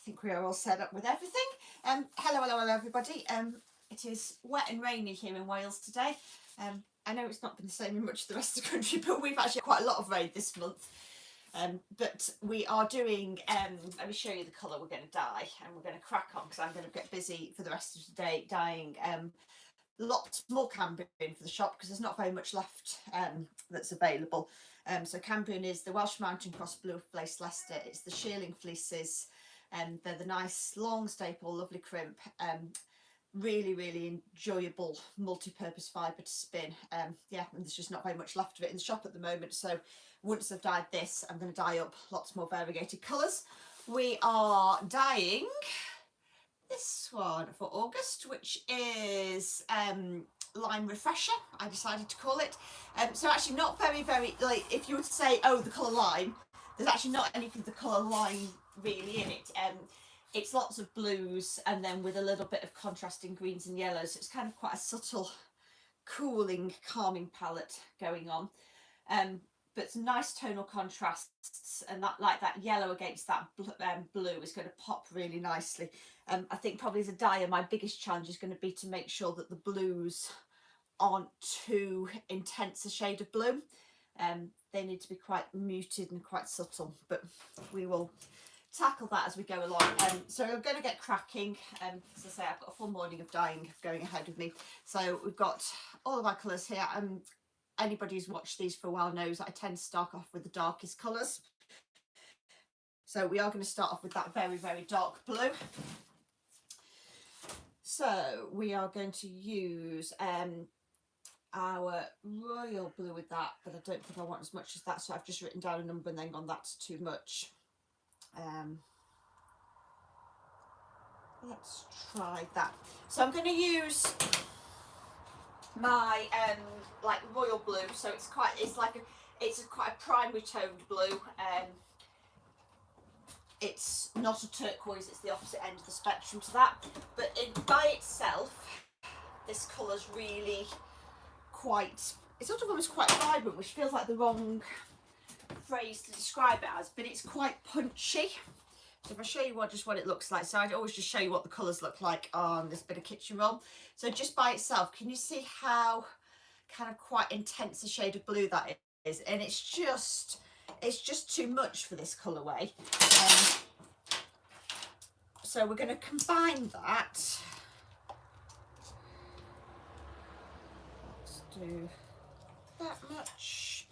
think we are all set up with everything. Hello everybody. It is wet and rainy here in Wales today. I know it's not been the same in much of the rest of the country, but we've actually quite a lot of rain this month. But we are doing, let me show you the colour we're going to dye, and we're going to crack on because I'm going to get busy for the rest of the day dyeing lots more Cambrian for the shop because there's not very much left that's available. So Cambrian is the Welsh Mountain Cross Blue Fleece Leicester. It's the shearling fleeces, and they're the nice long staple, lovely crimp, really enjoyable multi-purpose fibre to spin. Yeah, and there's just not very much left of it in the shop at the moment. So once I've dyed this, I'm going to dye up lots more variegated colours. We are dyeing this one for August, which is Lime Refresher, I decided to call it. So actually not very, like if you were to say, oh, the colour lime, there's actually not anything the colour lime really in it. It's lots of blues and then with a little bit of contrasting greens and yellows. So it's kind of quite a subtle, cooling, calming palette going on. But some nice tonal contrasts, and that, like that yellow against that blue is going to pop really nicely. I think probably as a dyer, my biggest challenge is going to be to make sure that the blues aren't too intense a shade of blue. They need to be quite muted and quite subtle, but we will tackle that as we go along. So we're going to get cracking. As I say, I've got a full morning of dyeing going ahead with me. So we've got all of our colours here. Anybody who's watched these for a while knows that I tend to start off with the darkest colours. So we are going to start off with that very dark blue. So we are going to use our royal blue with that, but I don't think I want as much as that, so I've just written down a number and then gone that's too much. Let's try that. So I'm going to use my like royal blue, so it's quite a primary toned blue. It's not a turquoise, it's the opposite end of the spectrum to that, but by itself this colour's really quite, it's sort of almost quite vibrant, which feels like the wrong phrase to describe it as, but it's quite punchy. So if I show you what it looks like, so I'd always just show you what the colours look like on this bit of kitchen roll. So just by itself, can you see how kind of quite intense a shade of blue that is? And it's just too much for this colourway. So we're going to combine that. Let's do that much.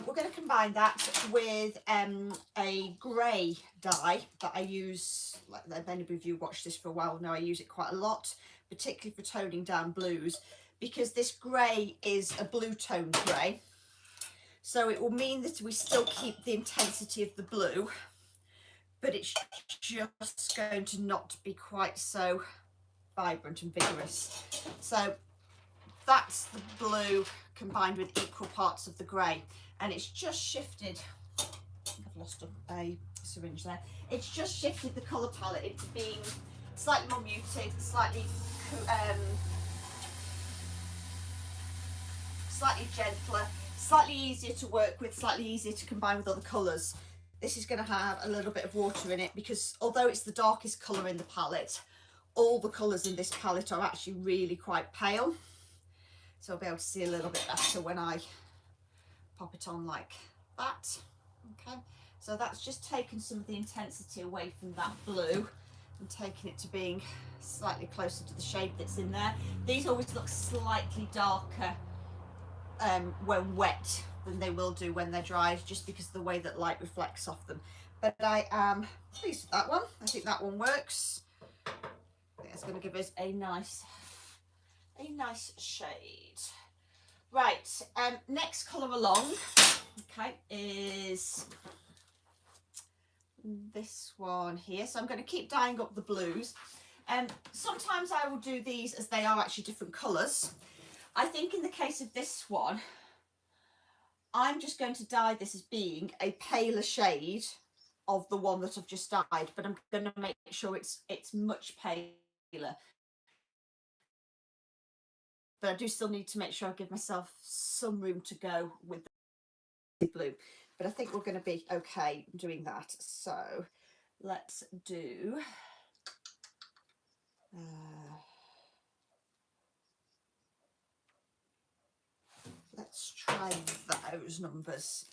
We're going to combine that with a grey dye that I use, like many of you watched this for a while know I use it quite a lot, particularly for toning down blues, because this grey is a blue tone grey. So it will mean that we still keep the intensity of the blue, but it's just going to not be quite so vibrant and vigorous. So that's the blue combined with equal parts of the grey, and it's just shifted, I've lost a syringe there, it's just shifted the colour palette into being slightly more muted, slightly gentler, slightly easier to work with, slightly easier to combine with other colours. This is going to have a little bit of water in it because although it's the darkest colour in the palette, all the colours in this palette are actually really quite pale. So I'll be able to see a little bit better when I pop it on like that. Okay, so that's just taken some of the intensity away from that blue and taking it to being slightly closer to the shade that's in there. These always look slightly darker when wet than they will do when they're dry, just because of the way that light reflects off them. But I am pleased with that one. I think that one works. I think that's going to give us a nice shade. Right, next colour along, okay, is this one here. So I'm going to keep dyeing up the blues. Sometimes I will do these as they are actually different colours. I think in the case of this one, I'm just going to dye this as being a paler shade of the one that I've just dyed, but I'm going to make sure it's much paler. But I do still need to make sure I give myself some room to go with the blue. But I think we're going to be okay doing that. So let's do let's try those numbers.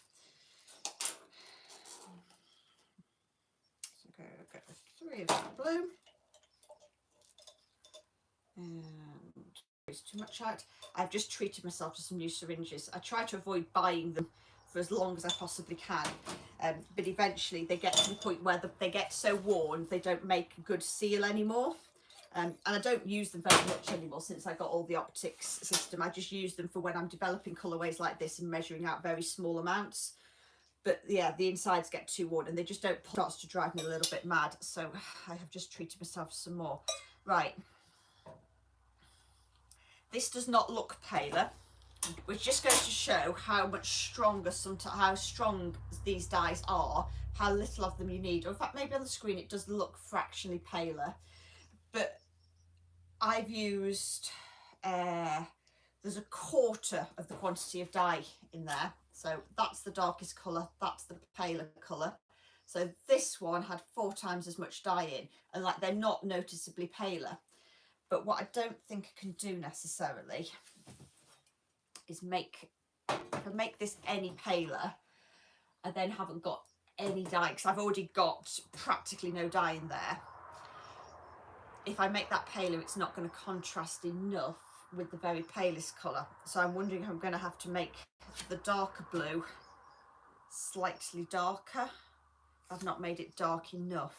So go get the 3 of that blue, and it's too much out. I've just treated myself to some new syringes. I try to avoid buying them for as long as I possibly can, but eventually they get to the point where they get so worn they don't make a good seal anymore. And I don't use them very much anymore since I got all the optics system. I just use them for when I'm developing colourways like this and measuring out very small amounts. But yeah, the insides get too worn and they just don't pop. Starts to drive me a little bit mad. So I have just treated myself some more. Right. This does not look paler, which just goes to show how much stronger, how strong these dyes are, how little of them you need. Or in fact, maybe on the screen it does look fractionally paler. But I've used, there's a quarter of the quantity of dye in there. So that's the darkest colour, that's the paler colour. So this one had 4 times as much dye in, and like they're not noticeably paler. But what I don't think I can do necessarily is make this any paler, I then haven't got any dye, because I've already got practically no dye in there. If I make that paler, it's not going to contrast enough with the very palest colour. So I'm wondering if I'm going to have to make the darker blue slightly darker. I've not made it dark enough,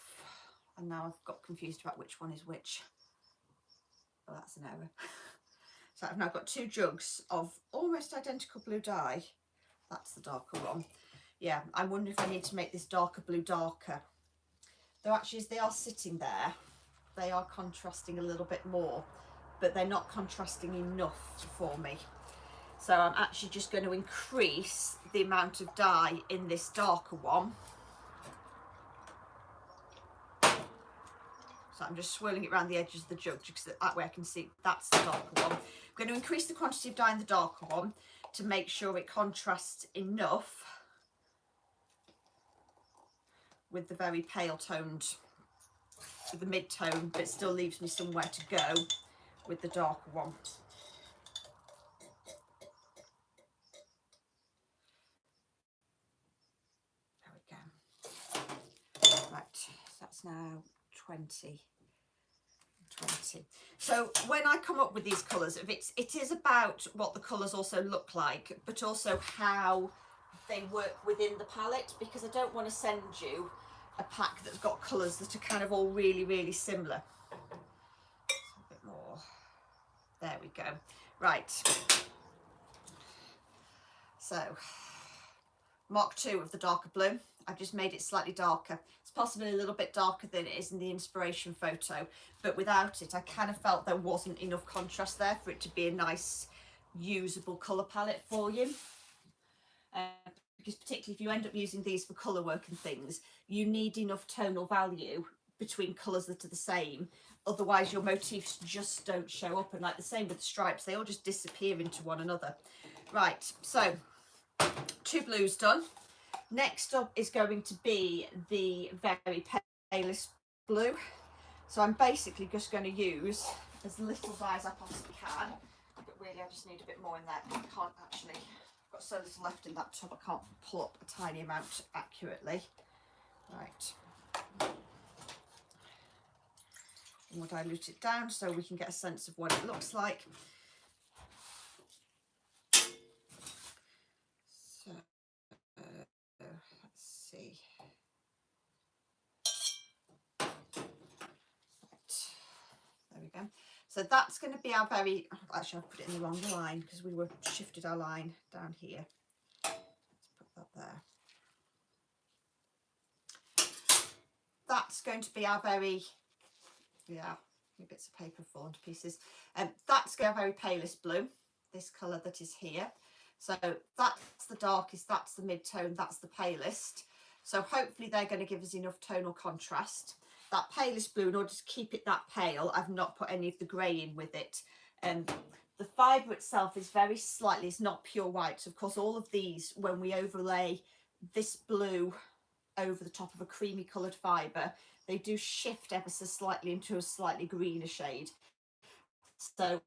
and now I've got confused about which one is which. Oh, that's an error. So I've now got 2 jugs of almost identical blue dye. That's the darker one. Yeah, I wonder if I need to make this darker blue darker. Though actually, as they are sitting there, they are contrasting a little bit more, but they're not contrasting enough for me. So I'm actually just going to increase the amount of dye in this darker one. So I'm just swirling it around the edges of the jug, because that way I can see that's the darker one. I'm going to increase the quantity of dye in the darker one to make sure it contrasts enough with the very pale toned, with the mid-tone, but it still leaves me somewhere to go with the darker one. There we go. Right, so that's now 20. So when I come up with these colours, it is about what the colours also look like, but also how they work within the palette, because I don't want to send you a pack that's got colours that are kind of all really similar. A bit more. There we go. Right. So Mark 2 of the darker blue. I've just made it slightly darker. It's possibly a little bit darker than it is in the inspiration photo, but without it, I kind of felt there wasn't enough contrast there for it to be a nice, usable colour palette for you. Because particularly if you end up using these for colour work and things, you need enough tonal value between colours that are the same. Otherwise, your motifs just don't show up. And like the same with the stripes, they all just disappear into one another. Right, so 2 blues done. Next up is going to be the very palest blue. So I'm basically just going to use as little dye as I possibly can. But really, I just need a bit more in there. I can't actually, I've got so little left in that tub, I can't pull up a tiny amount accurately. Right. And we'll dilute it down so we can get a sense of what it looks like. So let's see. There we go. So that's going to be our very, actually I've put it in the wrong line because we were shifted our line down here. Let's put that there. That's going to be our very, yeah, bits of paper falling to pieces. That's our very palest blue, this colour that is here. So that's the darkest, that's the mid-tone, that's the palest. So hopefully they're going to give us enough tonal contrast. That palest blue, in order to keep it that pale, I've not put any of the grey in with it. The fibre itself is very slightly, it's not pure white. So of course all of these, when we overlay this blue over the top of a creamy coloured fibre, they do shift ever so slightly into a slightly greener shade. So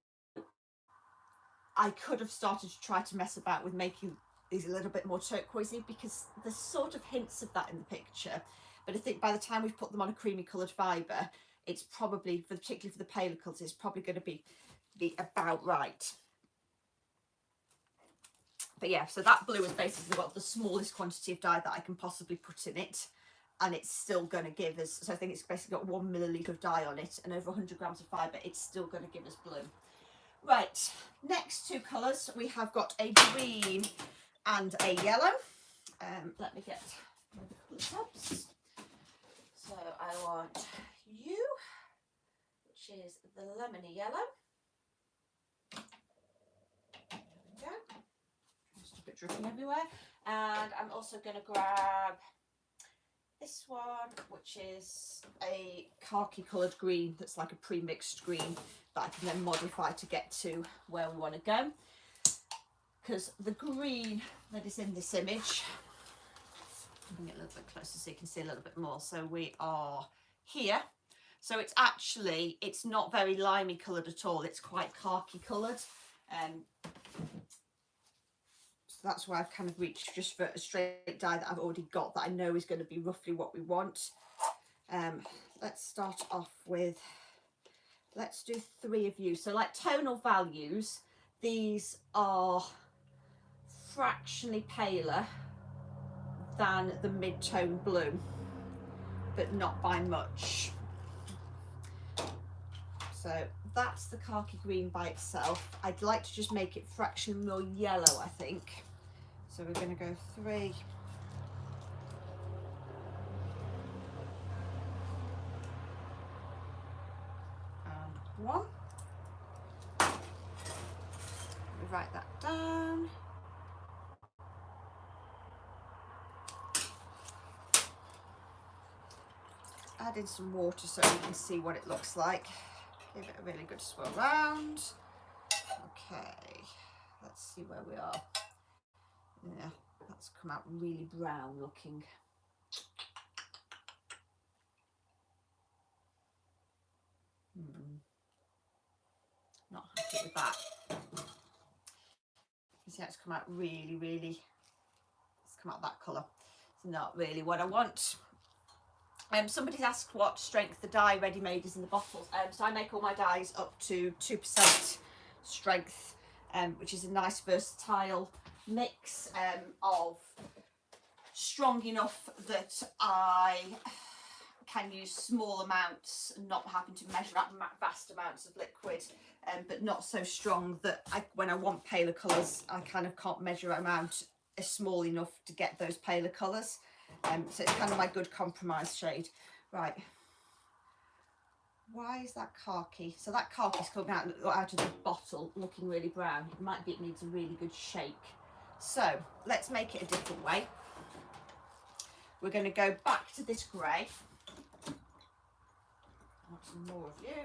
I could have started to try to mess about with making these a little bit more turquoisey, because there's sort of hints of that in the picture. But I think by the time we've put them on a creamy coloured fibre, it's probably, particularly for the paler colours, it's probably going to be about right. But yeah, so that blue has basically got the smallest quantity of dye that I can possibly put in it, and it's still going to give us, so I think it's basically got 1 millilitre of dye on it and over 100 grams of fibre. It's still going to give us blue. Right, next two colours, we have got a green and a yellow. Let me get the colour tabs. So I want you, which is the lemony yellow. There we go. Just a bit dripping everywhere. And I'm also going to grab this one, which is a khaki coloured green that's like a pre-mixed green that I can then modify to get to where we want to go. Because the green that is in this image, bring it a little bit closer so you can see a little bit more. So we are here. So it's actually, it's not very limey coloured at all. It's quite khaki coloured. So that's why I've kind of reached just for a straight dye that I've already got that I know is going to be roughly what we want. Let's start off with, let's do 3 of you. So like tonal values, these are fractionally paler than the mid-tone blue, but not by much. So that's the khaki green by itself. I'd like to just make it fractionally more yellow, I think. So we're going to go 3. And 1. Let me write that down. Add in some water so you can see what it looks like. Give it a really good swirl round. Okay, let's see where we are. Yeah, that's come out really brown looking. Not happy with that. You see how it's come out really, it's come out that colour. It's not really what I want. Somebody's asked what strength the dye ready-made is in the bottles. So I make all my dyes up to 2% strength, which is a nice versatile mix of strong enough that I can use small amounts, not having to measure out vast amounts of liquid, but not so strong that when I want paler colours, I kind of can't measure them out small enough to get those paler colours. So it's kind of my good compromise shade. Right. Why is that khaki? So that khaki's coming out of the bottle looking really brown. It might be it needs a really good shake. So let's make it a different way. We're going to go back to this grey. I want some more of you.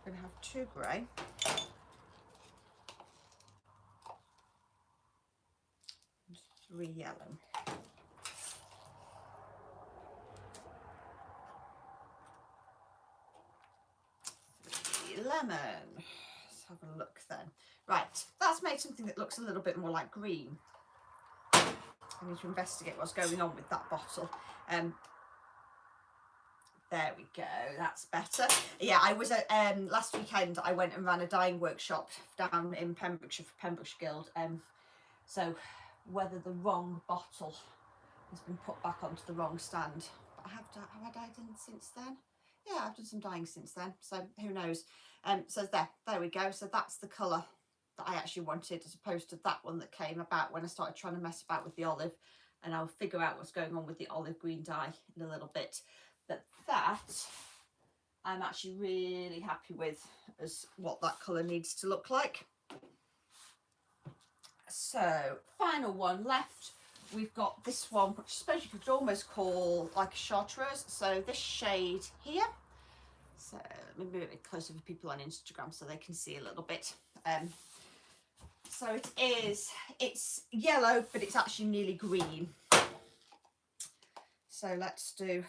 I'm going to have 2 grey. And 3 yellow. 3 lemon. Let's have a look then. Right, that's made something that looks a little bit more like green. I need to investigate what's going on with that bottle. There we go, that's better. Yeah, I was at, last weekend I went and ran a dyeing workshop down in Pembrokeshire for Pembrokeshire Guild. So whether the wrong bottle has been put back onto the wrong stand. But have I dyed in since then? Yeah, I've done some dyeing since then, so who knows. So there we go. So that's the colour that I actually wanted, as opposed to that one that came about when I started trying to mess about with the olive. And I'll figure out what's going on with the olive green dye in a little bit. But that I'm actually really happy with as what that colour needs to look like. So final one left, we've got this one, which I suppose you could almost call like a chartreuse. So this shade here. So let me move it closer for people on Instagram so they can see a little bit. So it is, it's yellow, but it's actually nearly green. So let's do